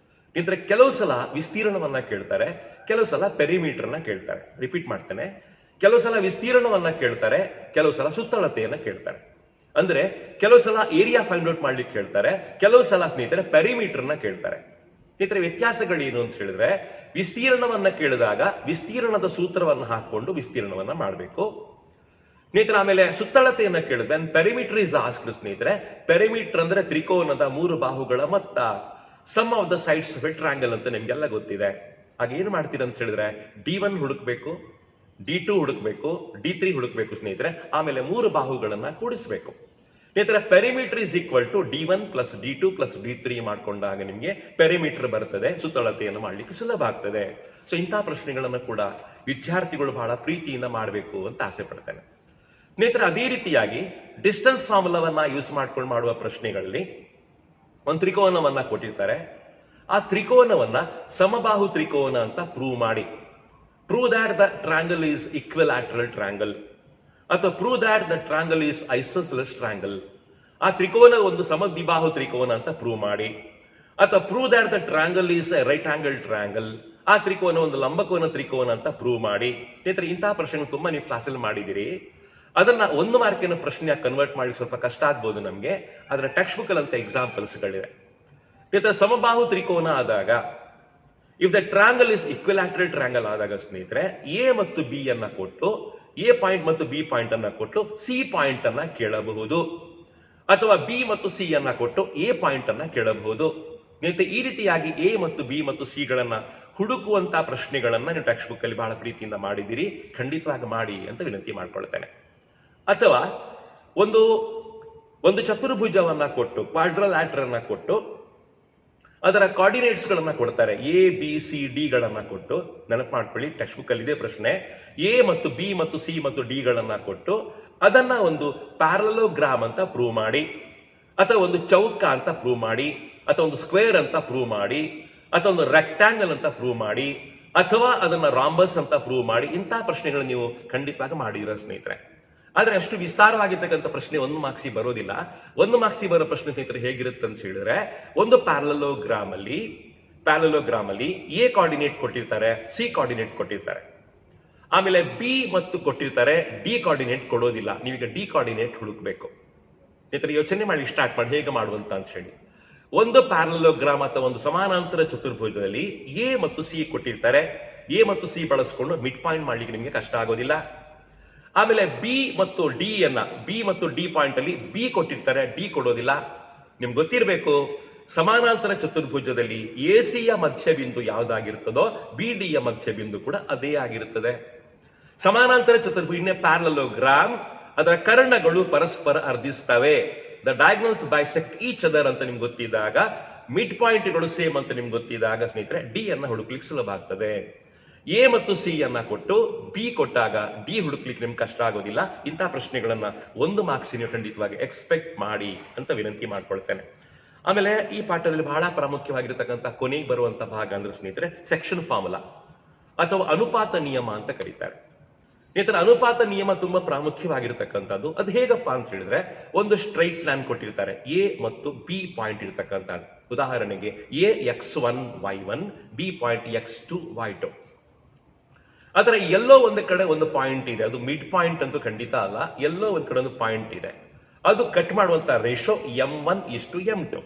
ಸ್ನೇಹಿತರೆ, ಕೆಲವು ಸಲ ವಿಸ್ತೀರ್ಣವನ್ನ ಕೇಳ್ತಾರೆ, ಕೆಲವು ಸಲ ಪೆರಿಮೀಟರ್ನ ಕೇಳ್ತಾರೆ. ರಿಪೀಟ್ ಮಾಡ್ತೇನೆ, ಕೆಲವು ಸಲ ವಿಸ್ತೀರ್ಣವನ್ನ ಕೇಳ್ತಾರೆ, ಕೆಲವು ಸಲ ಸುತ್ತಳತೆಯನ್ನ ಕೇಳ್ತಾರೆ. ಅಂದ್ರೆ ಕೆಲವು ಸಲ ಏರಿಯಾ ಫೈಂಡ್ ಔಟ್ ಮಾಡ್ಲಿಕ್ಕೆ ಕೇಳ್ತಾರೆ, ಕೆಲವು ಸಲ ಸ್ನೇಹಿತರೆ ಪೆರಿಮೀಟರ್ನ ಕೇಳ್ತಾರೆ. ಸ್ನೇಹಿತರೆ, ವ್ಯತ್ಯಾಸಗಳೇನು ಅಂತ ಹೇಳಿದ್ರೆ, ವಿಸ್ತೀರ್ಣವನ್ನ ಕೇಳಿದಾಗ ವಿಸ್ತೀರ್ಣದ ಸೂತ್ರವನ್ನ ಹಾಕೊಂಡು ವಿಸ್ತೀರ್ಣವನ್ನ ಮಾಡಬೇಕು. ಸ್ನೇಹಿತರೆ, ಆಮೇಲೆ ಸುತ್ತಳತೆಯನ್ನ ಕೇಳಿದ್ರೆ ಪೆರಿಮೀಟರ್ ಇಸ್ ಆಸ್ಕ್ಡ್. ಸ್ನೇಹಿತರೆ, ಪೆರಿಮೀಟರ್ ಅಂದ್ರೆ ತ್ರಿಕೋನದ 3 ಬಾಹುಗಳ ಮೊತ್ತ, sum of the sides of a triangle ಅಂತ ನಿಮ್ಗೆಲ್ಲ ಗೊತ್ತಿದೆ. ಹಾಗೆ ಏನ್ ಮಾಡ್ತೀರ ಅಂತ ಹೇಳಿದ್ರೆ, D1 ಹುಡುಕ್ಬೇಕು, D2 ಹುಡುಕ್ಬೇಕು, D3 ಹುಡುಕ್ಬೇಕು ಸ್ನೇಹಿತರೆ. ಆಮೇಲೆ 3 ಬಾಹುಗಳನ್ನ ಕೂಡಿಸಬೇಕು. ಸ್ನೇಹಿತರೆ, perimeter is equal to D1 plus D2 plus D3 ಮಾಡ್ಕೊಂಡಾಗ ನಿಮಗೆ ಪೆರಿಮೀಟರ್ ಬರ್ತದೆ, ಸುತ್ತಳತೆಯನ್ನು ಮಾಡ್ಲಿಕ್ಕೆ ಸುಲಭ ಆಗ್ತದೆ. ಸೊ ಇಂತಹ ಪ್ರಶ್ನೆಗಳನ್ನು ಕೂಡ ವಿದ್ಯಾರ್ಥಿಗಳು ಬಹಳ ಪ್ರೀತಿಯಿಂದ ಮಾಡಬೇಕು ಅಂತ ಆಸೆ ಪಡ್ತೇನೆ. ಸ್ನೇಹಿತರೆ, ಅದೇ ರೀತಿಯಾಗಿ ಡಿಸ್ಟೆನ್ಸ್ ಫಾರ್ಮುಲಾವನ್ನ ಯೂಸ್ ಮಾಡ್ಕೊಂಡು ಮಾಡುವ ಪ್ರಶ್ನೆಗಳಲ್ಲಿ ಒಂದು ತ್ರಿಕೋನವನ್ನ ಕೊಟ್ಟಿರ್ತಾರೆ. ಆ ತ್ರಿಕೋನವನ್ನ ಸಮಬಾಹು ತ್ರಿಕೋನ ಅಂತ ಪ್ರೂವ್ ಮಾಡಿ. Prove that the triangle is equilateral triangle, ಅಥವಾ prove that the triangle is isosceles triangle. ಆ ತ್ರಿಕೋನ ಒಂದು ಸಮದ್ವಿಬಾಹು ತ್ರಿಕೋನ ಅಂತ ಪ್ರೂವ್ ಮಾಡಿ. ಅಥವಾ prove that the triangle is right angle triangle, ಆ ತ್ರಿಕೋನ ಒಂದು ಲಂಬಕೋನ ತ್ರಿಕೋನ ಅಂತ ಪ್ರೂವ್ ಮಾಡಿ. ಸ್ನೇಹಿತರೆ, ಇಂತಹ ಪ್ರಶ್ನೆ ತುಂಬಾ ನೀವು ಕ್ಲಾಸಲ್ಲಿ ಮಾಡಿದಿರಿ. ಅದನ್ನ 1 ಮಾರ್ಕಿನ ಪ್ರಶ್ನೆಯಾಗಿ ಕನ್ವರ್ಟ್ ಮಾಡಿ ಸ್ವಲ್ಪ ಕಷ್ಟ ಆಗ್ಬೋದು ನಮ್ಗೆ. ಅದರ ಟೆಕ್ಸ್ಟ್ ಬುಕ್ ಅಂತ ಎಕ್ಸಾಂಪಲ್ಸ್ಗಳಿವೆ. ಸ್ನೇಹಿತರೆ, ಸಮಬಾಹು ತ್ರಿಕೋನ ಆದಾಗ, if the triangle is equilateral triangle ಆದಾಗ ಸ್ನೇಹಿತರೆ, ಎ ಮತ್ತು ಬಿ ಅನ್ನ ಕೊಟ್ಟು, ಎ ಪಾಯಿಂಟ್ ಮತ್ತು ಬಿ ಪಾಯಿಂಟ್ ಅನ್ನ ಕೊಟ್ಟು ಸಿ ಪಾಯಿಂಟ್ ಅನ್ನ ಕೇಳಬಹುದು, ಅಥವಾ ಬಿ ಮತ್ತು ಸಿ ಅನ್ನ ಕೊಟ್ಟು ಎ ಪಾಯಿಂಟ್ ಅನ್ನ ಕೇಳಬಹುದು. ಸ್ನೇಹಿತರೆ, ಈ ರೀತಿಯಾಗಿ ಎ ಮತ್ತು ಬಿ ಮತ್ತು ಸಿ ಗಳನ್ನ ಹುಡುಕುವಂತ ಪ್ರಶ್ನೆಗಳನ್ನ ನೀವು ಟೆಕ್ಸ್ಟ್ ಬುಕ್ ಅಲ್ಲಿ ಬಹಳ ಪ್ರೀತಿಯಿಂದ ಮಾಡಿದಿರಿ. ಖಂಡಿತವಾಗಿ ಮಾಡಿ ಅಂತ ವಿನಂತಿ ಮಾಡ್ಕೊಳ್ತೇನೆ. ಅಥವಾ ಒಂದು ಚತುರ್ಭುಜವನ್ನ ಕೊಟ್ಟು, ಕ್ವಾಡ್ರಲ್ಯಾಟರ್ ಅನ್ನ ಕೊಟ್ಟು, ಅದರ ಕೋಆರ್ಡಿನೇಟ್ಸ್ ಗಳನ್ನ ಕೊಡ್ತಾರೆ, ಎ ಬಿ ಸಿ ಡಿ ಗಳನ್ನ ಕೊಟ್ಟು. ನೆನಪು ಮಾಡ್ಕೊಳ್ಳಿ, ಟೆಕ್ಸ್ಟ್ ಬುಕ್ ಅಲ್ಲಿ ಇದೆ ಪ್ರಶ್ನೆ. ಎ ಮತ್ತು ಬಿ ಮತ್ತು ಸಿ ಮತ್ತು ಡಿ ಗಳನ್ನ ಕೊಟ್ಟು ಅದನ್ನ ಒಂದು ಪ್ಯಾರಲೋಗ್ರಾಮ್ ಅಂತ ಪ್ರೂವ್ ಮಾಡಿ, ಅಥವಾ ಒಂದು ಚೌಕ ಅಂತ ಪ್ರೂವ್ ಮಾಡಿ, ಅಥವಾ ಒಂದು ಸ್ಕ್ವೇರ್ ಅಂತ ಪ್ರೂವ್ ಮಾಡಿ, ಅಥವಾ ಒಂದು ರೆಕ್ಟಾಂಗಲ್ ಅಂತ ಪ್ರೂವ್ ಮಾಡಿ, ಅಥವಾ ಅದನ್ನ ರಾಂಬಸ್ ಅಂತ ಪ್ರೂವ್ ಮಾಡಿ ಇಂತಹ ಪ್ರಶ್ನೆಗಳು ನೀವು ಖಂಡಿತವಾಗಿ ಮಾಡಿರೋ ಸ್ನೇಹಿತರೆ. ಆದ್ರೆ ಅಷ್ಟು ವಿಸ್ತಾರವಾಗಿರ್ತಕ್ಕಂಥ ಪ್ರಶ್ನೆ ಒಂದು ಮಾರ್ಕ್ಸಿ ಬರೋದಿಲ್ಲ. ಒಂದು ಮಾರ್ಕ್ಸಿ ಬರೋ ಪ್ರಶ್ನೆ ಸ್ನೇಹಿತರೆ ಹೇಗಿರುತ್ತೆ ಅಂತ ಹೇಳಿದ್ರೆ, ಒಂದು ಪ್ಯಾರಲೋಗ್ರಾಮ್ ಅಲ್ಲಿ ಎ ಕೋಆರ್ಡಿನೇಟ್ ಕೊಟ್ಟಿರ್ತಾರೆ, ಸಿ ಕೋಆರ್ಡಿನೇಟ್ ಕೊಟ್ಟಿರ್ತಾರೆ, ಆಮೇಲೆ ಬಿ ಮತ್ತು ಕೊಟ್ಟಿರ್ತಾರೆ, ಡಿ ಕೋಆರ್ಡಿನೇಟ್ ಕೊಡೋದಿಲ್ಲ. ನೀವೀಗ ಡಿ ಕೋಆರ್ಡಿನೇಟ್ ಹುಡುಕ್ಬೇಕು. ಸ್ನೇಹಿತರೆ ಯೋಚನೆ ಮಾಡಿ ಸ್ಟಾರ್ಟ್ ಮಾಡಿ ಹೇಗೆ ಮಾಡುವಂತ ಅಂತ ಹೇಳಿ. ಒಂದು ಪ್ಯಾರಲೋಗ್ರಾಮ್ ಅಥವಾ ಒಂದು ಸಮಾನಾಂತರ ಚತುರ್ಭುಜದಲ್ಲಿ ಎ ಮತ್ತು ಸಿ ಕೊಟ್ಟಿರ್ತಾರೆ. ಎ ಮತ್ತು ಸಿ ಬಳಸ್ಕೊಂಡು ಮಿಡ್ ಪಾಯಿಂಟ್ ಮಾಡ್ಲಿಕ್ಕೆ ನಿಮಗೆ ಕಷ್ಟ ಆಗೋದಿಲ್ಲ. ಆಮೇಲೆ ಬಿ ಮತ್ತು ಡಿ ಪಾಯಿಂಟ್ ಅಲ್ಲಿ ಬಿ ಕೊಟ್ಟಿರ್ತಾರೆ, ಡಿ ಕೊಡೋದಿಲ್ಲ. ನಿಮ್ಗೆ ಗೊತ್ತಿರಬೇಕು, ಸಮಾನಾಂತರ ಚತುರ್ಭುಜದಲ್ಲಿ ಎಸಿಯ ಮಧ್ಯಬಿಂದು ಯಾವ್ದಾಗಿರ್ತದೋ ಬಿಡಿಯ ಮಧ್ಯಬಿಂದು ಕೂಡ ಅದೇ ಆಗಿರುತ್ತದೆ. ಸಮಾನಾಂತರ ಚತುರ್ಭುಜ ಪ್ಯಾರಲೋಗ್ರಾಮ್, ಅದರ ಕರ್ಣಗಳು ಪರಸ್ಪರ ಅರ್ಧಿಸ್ತವೆ. The diagonals bisect each other ಅಂತ ನಿಮ್ಗೆ ಗೊತ್ತಿದ್ದಾಗ, ಮಿಡ್ ಪಾಯಿಂಟ್ಗಳು ಸೇಮ್ ಅಂತ ನಿಮ್ಗೆ ಗೊತ್ತಿದ್ದಾಗ ಸ್ನೇಹಿತರೆ ಡಿ ಅನ್ನ ಹುಡುಕ್ಲಿಕ್ಕೆ ಸುಲಭ ಆಗ್ತದೆ. ಎ ಮತ್ತು ಸಿ ಅನ್ನ ಕೊಟ್ಟು ಬಿ ಕೊಟ್ಟಾಗ ಡಿ ಹುಡುಕ್ಲಿಕ್ಕೆ ನಿಮ್ಗೆ ಕಷ್ಟ ಆಗೋದಿಲ್ಲ. ಇಂತಹ ಪ್ರಶ್ನೆಗಳನ್ನ ಒಂದು ಮಾರ್ಕ್ಸ್ ನೀವು ಖಂಡಿತವಾಗಿ ಎಕ್ಸ್ಪೆಕ್ಟ್ ಮಾಡಿ ಅಂತ ವಿನಂತಿ ಮಾಡ್ಕೊಳ್ತೇನೆ. ಆಮೇಲೆ ಈ ಪಾಠದಲ್ಲಿ ಬಹಳ ಪ್ರಾಮುಖ್ಯವಾಗಿರ್ತಕ್ಕಂಥ ಕೊನೆಗೆ ಬರುವಂತಹ ಭಾಗ ಅಂದ್ರೆ ಸ್ನೇಹಿತರೆ ಸೆಕ್ಷನ್ ಫಾರ್ಮುಲಾ ಅಥವಾ ಅನುಪಾತ ನಿಯಮ ಅಂತ ಕರೀತಾರೆ. ಸ್ನೇಹಿತರೆ ಅನುಪಾತ ನಿಯಮ ತುಂಬಾ ಪ್ರಾಮುಖ್ಯವಾಗಿರ್ತಕ್ಕಂಥದ್ದು. ಅದು ಹೇಗಪ್ಪ ಅಂತ ಹೇಳಿದ್ರೆ, ಒಂದು ಸ್ಟ್ರೈಟ್ ಲೈನ್ ಕೊಟ್ಟಿರ್ತಾರೆ, ಎ ಮತ್ತು ಬಿ ಪಾಯಿಂಟ್ ಇರ್ತಕ್ಕಂಥದ್ದು. ಉದಾಹರಣೆಗೆ A x1 y1, B point x2 y2. ಅದರ ಎಲ್ಲೋ ಒಂದು ಕಡೆ ಒಂದು ಪಾಯಿಂಟ್ ಇದೆ, ಅದು ಮಿಡ್ ಪಾಯಿಂಟ್ ಅಂತೂ ಖಂಡಿತ ಅಲ್ಲ, ಎಲ್ಲೋ ಒಂದು ಕಡೆ ಒಂದು ಪಾಯಿಂಟ್ ಇದೆ. ಅದು ಕಟ್ ಮಾಡುವಂತ ರೇಷೋ m1:m2.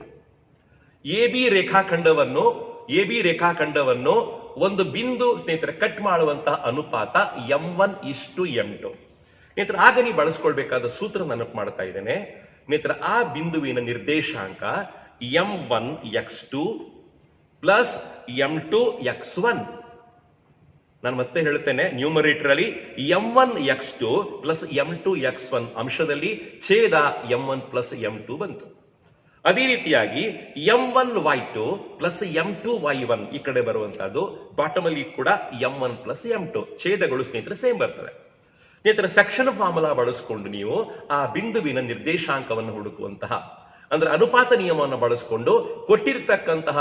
ಎ ಬಿ ರೇಖಾಖಂಡವನ್ನು ಒಂದು ಬಿಂದು ಸ್ನೇಹಿತರೆ ಕಟ್ ಮಾಡುವಂತಹ ಅನುಪಾತ m1:m2. ಸ್ನೇಹಿತರೆ ಆಗ ನೀವು ಬಳಸ್ಕೊಳ್ಬೇಕಾದ ಸೂತ್ರ ನೆನಪು ಮಾಡ್ತಾ ಇದ್ದೇನೆ ಸ್ನೇಹಿತರೆ. ಆ ಬಿಂದುವಿನ ನಿರ್ದೇಶಾಂಕ m1x2 ಪ್ಲಸ್ m2x1. ನಾನು ಮತ್ತೆ ಹೇಳ್ತೇನೆ, ನ್ಯೂಮರೇಟರ್ ಅಲ್ಲಿ m1x2 ಪ್ಲಸ್ m2x1 ಅಂಶದಲ್ಲಿ ಛೇದ m1 ಪ್ಲಸ್ m2 ಬಂತು. ಅದೇ ರೀತಿಯಾಗಿ m1y2 ಪ್ಲಸ್ m2y1 ಈ ಕಡೆ ಬರುವಂತಹದ್ದು, ಬಾಟಮ್ ಅಲ್ಲಿ ಕೂಡ m1 ಪ್ಲಸ್ m2 ಛೇದಗಳು ಸ್ನೇಹಿತರೆ ಸೇಮ್ ಬರ್ತದೆ. ಸ್ನೇಹಿತರೆ ಸೆಕ್ಷನ್ ಫಾರ್ಮುಲಾ ಬಳಸಿಕೊಂಡು ನೀವು ಆ ಬಿಂದುವಿನ ನಿರ್ದೇಶಾಂಕವನ್ನು ಹುಡುಕುವಂತಹ ಅಂದ್ರೆ ಅನುಪಾತ ನಿಯಮವನ್ನು ಬಳಸಿಕೊಂಡು ಕೊಟ್ಟಿರ್ತಕ್ಕಂತಹ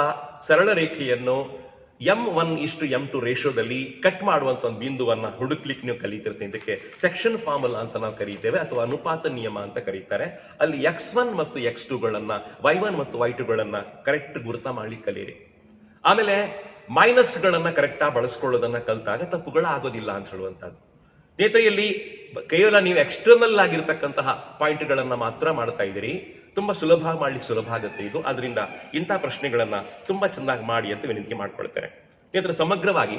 ಸರಳ ರೇಖೆಯನ್ನು m1:m2 ರೇಷೋದಲ್ಲಿ ಕಟ್ ಮಾಡುವಂತ ಒಂದು ಬಿಂದುವನ್ನ ಹುಡುಕ್ಲಿಕ್ಕೆ ನೀವು ಕಲಿತಿರ್ತೀವಿ. ಇದಕ್ಕೆ ಸೆಕ್ಷನ್ ಫಾರ್ಮುಲಾ ಅಂತ ನಾವು ಕರೀತೇವೆ ಅಥವಾ ಅನುಪಾತ ನಿಯಮ ಅಂತ ಕರೀತಾರೆ. ಅಲ್ಲಿ x1 ಮತ್ತು x2 ಗಳನ್ನ, y1 ಮತ್ತು y2 ಗಳನ್ನ ಕರೆಕ್ಟ್ ಗುರುತ ಮಾಡ್ಲಿಕ್ಕೆ ಕಲೀರಿ. ಆಮೇಲೆ ಮೈನಸ್ ಗಳನ್ನ ಕರೆಕ್ಟ್ ಆಗಿ ಬಳಸ್ಕೊಳ್ಳೋದನ್ನ ಕಲಿತಾಗ ತಪ್ಪುಗಳಾಗೋದಿಲ್ಲ ಅಂತ ಹೇಳುವಂತದ್ದು. ಸ್ನೇಹಿತರೆಯಲ್ಲಿ ಕೇವಲ ನೀವು ಎಕ್ಸ್ಟರ್ನಲ್ ಆಗಿರ್ತಕ್ಕಂತಹ ಪಾಯಿಂಟ್ ಗಳನ್ನ ಮಾತ್ರ ಮಾಡ್ತಾ ಇದ್ದೀರಿ. ತುಂಬಾ ಸುಲಭ ಮಾಡ್ಲಿಕ್ಕೆ ಸುಲಭ ಆಗುತ್ತೆ ಇದು. ಆದ್ರಿಂದ ಇಂತಹ ಪ್ರಶ್ನೆಗಳನ್ನ ತುಂಬಾ ಚೆನ್ನಾಗಿ ಮಾಡಿ ಅಂತ ವಿನಂತಿ ಮಾಡ್ಕೊಳ್ತೇನೆ. ಸ್ನೇಹಿತರೆ ಸಮಗ್ರವಾಗಿ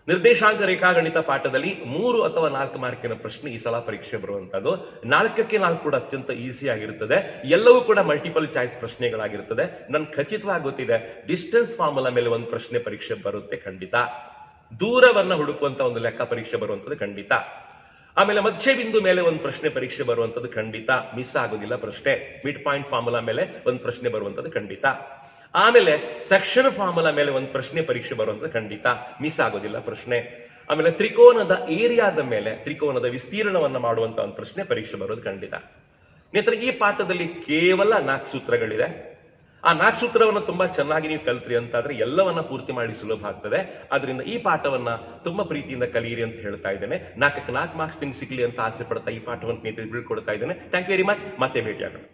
ನಿರ್ದೇಶಾಂಕ ರೇಖಾಗಣಿತ ಪಾಠದಲ್ಲಿ 3 ಅಥವಾ 4 ಮಾರ್ಕಿನ ಪ್ರಶ್ನೆ ಈ ಸಲ ಪರೀಕ್ಷೆ ಬರುವಂತದ್ದು. 4ಕ್ಕೆ 4 ಕೂಡ ಅತ್ಯಂತ ಈಸಿ ಆಗಿರುತ್ತದೆ. ಎಲ್ಲವೂ ಕೂಡ ಮಲ್ಟಿಪಲ್ ಚಾಯ್ಸ್ ಪ್ರಶ್ನೆಗಳಾಗಿರುತ್ತದೆ. ನನ್ಗೆ ಖಚಿತವಾಗಿ ಗೊತ್ತಿದೆ, ಡಿಸ್ಟೆನ್ಸ್ ಫಾರ್ಮುಲಾ ಮೇಲೆ ಒಂದು ಪ್ರಶ್ನೆ ಪರೀಕ್ಷೆ ಬರುತ್ತೆ ಖಂಡಿತ. ದೂರವನ್ನ ಹುಡುಕುವಂತ ಒಂದು ಲೆಕ್ಕ ಪರೀಕ್ಷೆ ಬರುವಂತದ್ದು ಖಂಡಿತ. ಆಮೇಲೆ ಮಧ್ಯ ಬಿಂದು ಮೇಲೆ ಒಂದು ಪ್ರಶ್ನೆ ಪರೀಕ್ಷೆ ಬರುವಂತದ್ದು ಖಂಡಿತ, ಮಿಸ್ ಆಗೋದಿಲ್ಲ ಪ್ರಶ್ನೆ. ಮಿಡ್ ಪಾಯಿಂಟ್ ಫಾರ್ಮುಲಾ ಮೇಲೆ ಒಂದು ಪ್ರಶ್ನೆ ಬರುವಂತದ್ದು ಖಂಡಿತ. ಆಮೇಲೆ ಸೆಕ್ಷನ್ ಫಾರ್ಮುಲಾ ಮೇಲೆ ಒಂದು ಪ್ರಶ್ನೆ ಪರೀಕ್ಷೆ ಬರುವಂತದ್ದು ಖಂಡಿತ, ಮಿಸ್ ಆಗೋದಿಲ್ಲ ಪ್ರಶ್ನೆ. ಆಮೇಲೆ ತ್ರಿಕೋನದ ಏರಿಯಾದ ಮೇಲೆ, ತ್ರಿಕೋನದ ವಿಸ್ತೀರ್ಣವನ್ನ ಮಾಡುವಂತ ಒಂದು ಪ್ರಶ್ನೆ ಪರೀಕ್ಷೆ ಬರೋದು ಖಂಡಿತ. ಸ್ನೇಹಿತರೆ ಈ ಪಾಠದಲ್ಲಿ ಕೇವಲ 4 ಸೂತ್ರಗಳಿದೆ. ಆ 4 ಸೂತ್ರವನ್ನು ತುಂಬಾ ಚೆನ್ನಾಗಿ ನೀವು ಕಲ್ತ್ರಿ ಅಂತಾದ್ರೆ ಎಲ್ಲವನ್ನ ಪೂರ್ತಿ ಮಾಡಿ ಸುಲಭ ಆಗ್ತದೆ. ಆದ್ರಿಂದ ಈ ಪಾಠವನ್ನ ತುಂಬಾ ಪ್ರೀತಿಯಿಂದ ಕಲಿಯಿರಿ ಅಂತ ಹೇಳ್ತಾ ಇದ್ದೇನೆ. 4ಕ್ಕೆ 4 ಮಾರ್ಕ್ಸ್ ನಿಮ್ಗೆ ಸಿಗ್ಲಿ ಅಂತ ಆಸೆ ಪಡ್ತಾ ಈ ಪಾಠವನ್ನು ಸ್ನೇಹಿತರಿಗೆ ಬೀಳ್ಕೊಡ್ತಾ ಇದ್ದೇನೆ. Thank you very much. ಮತ್ತೆ ಭೇಟಿಯಾಗೋಣ.